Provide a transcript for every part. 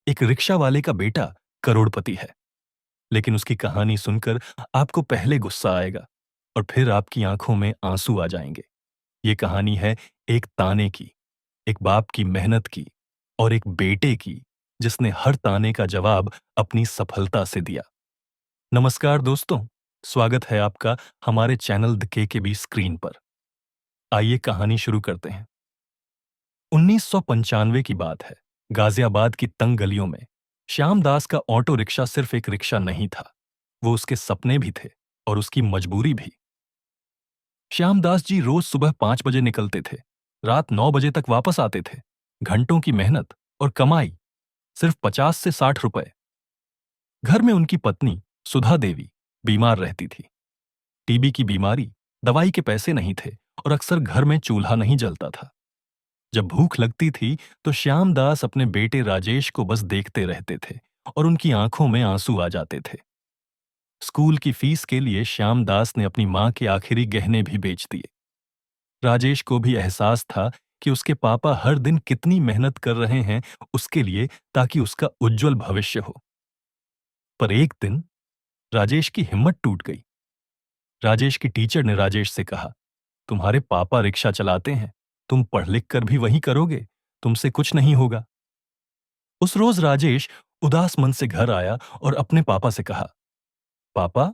एक रिक्शा वाले का बेटा करोड़पति है, लेकिन उसकी कहानी सुनकर आपको पहले गुस्सा आएगा और फिर आपकी आंखों में आंसू आ जाएंगे। ये कहानी है एक ताने की, एक बाप की मेहनत की और एक बेटे की जिसने हर ताने का जवाब अपनी सफलता से दिया। नमस्कार दोस्तों, स्वागत है आपका हमारे चैनल द के बी स्क्रीन पर। आइए कहानी शुरू करते हैं। 1995 की बात है। गाजियाबाद की तंग गलियों में श्यामदास का ऑटो रिक्शा सिर्फ एक रिक्शा नहीं था, वो उसके सपने भी थे और उसकी मजबूरी भी। श्यामदास जी रोज सुबह 5 बजे निकलते थे, रात 9 बजे तक वापस आते थे। घंटों की मेहनत और कमाई सिर्फ 50 से 60 रुपए। घर में उनकी पत्नी सुधा देवी बीमार रहती थी। टीबी की बीमारी, दवाई के पैसे नहीं थे और अक्सर घर में चूल्हा नहीं जलता था। जब भूख लगती थी तो श्यामदास अपने बेटे राजेश को बस देखते रहते थे और उनकी आंखों में आंसू आ जाते थे। स्कूल की फीस के लिए श्यामदास ने अपनी मां के आखिरी गहने भी बेच दिए। राजेश को भी एहसास था कि उसके पापा हर दिन कितनी मेहनत कर रहे हैं उसके लिए, ताकि उसका उज्जवल भविष्य हो। पर एक दिन राजेश की हिम्मत टूट गई। राजेश की टीचर ने राजेश से कहा, तुम्हारे पापा रिक्शा चलाते हैं, तुम पढ़ लिख कर भी वही करोगे, तुमसे कुछ नहीं होगा। उस रोज राजेश उदास मन से घर आया और अपने पापा से कहा, पापा,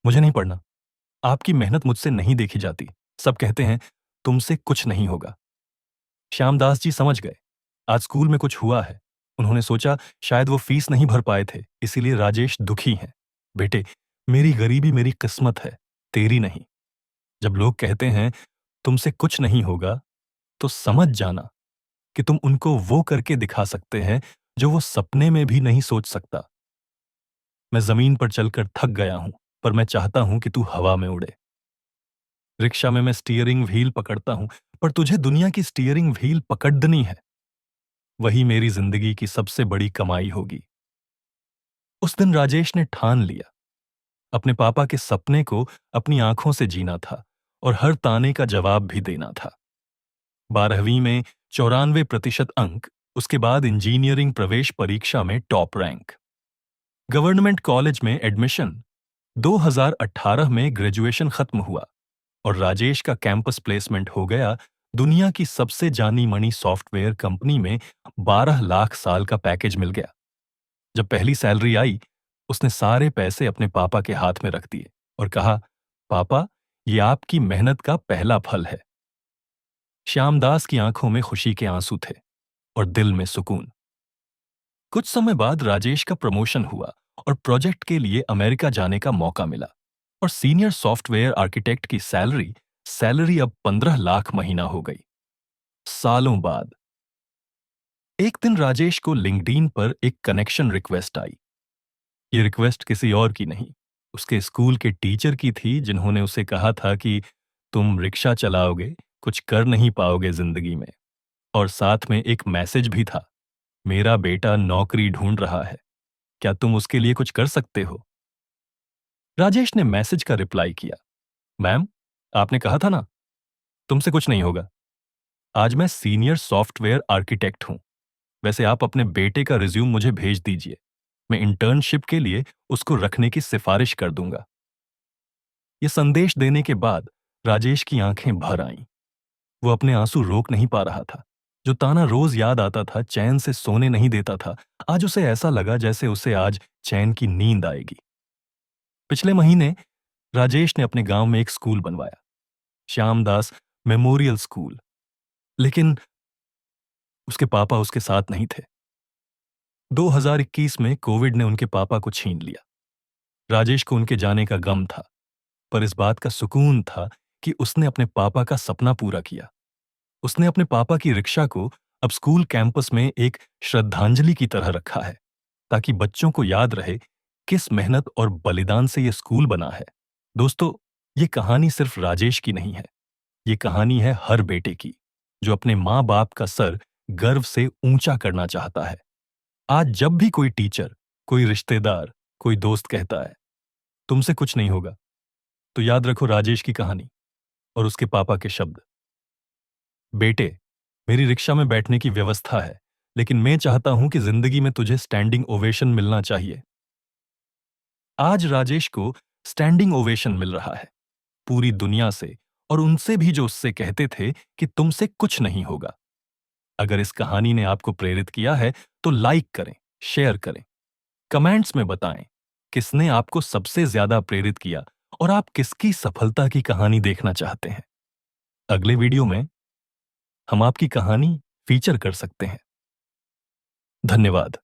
मुझे नहीं पढ़ना। आपकी मेहनत मुझसे नहीं देखी जाती। सब कहते हैं तुमसे कुछ नहीं होगा। श्यामदास जी समझ गए, आज स्कूल में कुछ हुआ है। उन्होंने सोचा शायद वो फीस नहीं भर पाए थे, इसीलिए राजेश दुखी हैं। बेटे, मेरी गरीबी मेरी किस्मत है, तेरी नहीं। जब लोग कहते हैं तुमसे कुछ नहीं होगा, तो समझ जाना कि तुम उनको वो करके दिखा सकते हैं जो वो सपने में भी नहीं सोच सकता। मैं जमीन पर चलकर थक गया हूं, पर मैं चाहता हूं कि तू हवा में उड़े। रिक्शा में मैं स्टीयरिंग व्हील पकड़ता हूं, पर तुझे दुनिया की स्टीयरिंग व्हील पकड़नी है। वही मेरी जिंदगी की सबसे बड़ी कमाई होगी। उस दिन राजेश ने ठान लिया, अपने पापा के सपने को अपनी आंखों से जीना था और हर ताने का जवाब भी देना था। 12वीं में 94% अंक, उसके बाद इंजीनियरिंग प्रवेश परीक्षा में टॉप रैंक। गवर्नमेंट कॉलेज में एडमिशन। 2018 में ग्रेजुएशन खत्म हुआ और राजेश का कैंपस प्लेसमेंट हो गया दुनिया की सबसे जानी मानी सॉफ्टवेयर कंपनी में। 12 लाख साल का पैकेज मिल गया। जब पहली सैलरी आई, उसने सारे पैसे अपने पापा के हाथ में रख दिए और कहा, पापा, ये आपकी मेहनत का पहला फल है। श्यामदास की आंखों में खुशी के आंसू थे और दिल में सुकून। कुछ समय बाद राजेश का प्रमोशन हुआ और प्रोजेक्ट के लिए अमेरिका जाने का मौका मिला और सीनियर सॉफ्टवेयर आर्किटेक्ट की सैलरी अब 15 लाख महीना हो गई। सालों बाद एक दिन राजेश को लिंक्डइन पर एक कनेक्शन रिक्वेस्ट आई। ये रिक्वेस्ट किसी और की नहीं, उसके स्कूल के टीचर की थी, जिन्होंने उसे कहा था कि तुम रिक्शा चलाओगे, कुछ कर नहीं पाओगे जिंदगी में। और साथ में एक मैसेज भी था, मेरा बेटा नौकरी ढूंढ रहा है, क्या तुम उसके लिए कुछ कर सकते हो? राजेश ने मैसेज का रिप्लाई किया, मैम, आपने कहा था ना, तुमसे कुछ नहीं होगा। आज मैं सीनियर सॉफ्टवेयर आर्किटेक्ट हूं। वैसे आप अपने बेटे का रिज्यूम मुझे भेज दीजिए, मैं इंटर्नशिप के लिए उसको रखने की सिफारिश कर दूंगा। यह संदेश देने के बाद राजेश की आंखें भर आईं। वो अपने आंसू रोक नहीं पा रहा था। जो ताना रोज याद आता था, चैन से सोने नहीं देता था, आज उसे ऐसा लगा जैसे उसे आज चैन की नींद आएगी। पिछले महीने राजेश ने अपने गांव में एक स्कूल बनवाया, श्यामदास मेमोरियल स्कूल। लेकिन उसके पापा उसके साथ नहीं थे। 2021 में कोविड ने उनके पापा को छीन लिया। राजेश को उनके जाने का गम था, पर इस बात का सुकून था कि उसने अपने पापा का सपना पूरा किया। उसने अपने पापा की रिक्शा को अब स्कूल कैंपस में एक श्रद्धांजलि की तरह रखा है, ताकि बच्चों को याद रहे किस मेहनत और बलिदान से यह स्कूल बना है। दोस्तों, ये कहानी सिर्फ राजेश की नहीं है, ये कहानी है हर बेटे की, जो अपने माँ बाप का सर गर्व से ऊंचा करना चाहता है। आज जब भी कोई टीचर, कोई रिश्तेदार, कोई दोस्त कहता है तुमसे कुछ नहीं होगा, तो याद रखो राजेश की कहानी और उसके पापा के शब्द, बेटे, मेरी रिक्शा में बैठने की व्यवस्था है, लेकिन मैं चाहता हूं कि जिंदगी में तुझे स्टैंडिंग ओवेशन मिलना चाहिए। आज राजेश को स्टैंडिंग ओवेशन मिल रहा है, पूरी दुनिया से और उनसे भी जो उससे कहते थे कि तुमसे कुछ नहीं होगा। अगर इस कहानी ने आपको प्रेरित किया है तो लाइक करें, शेयर करें, कमेंट्स में बताएं किसने आपको सबसे ज्यादा प्रेरित किया और आप किसकी सफलता की कहानी देखना चाहते हैं। अगले वीडियो में हम आपकी कहानी फीचर कर सकते हैं। धन्यवाद।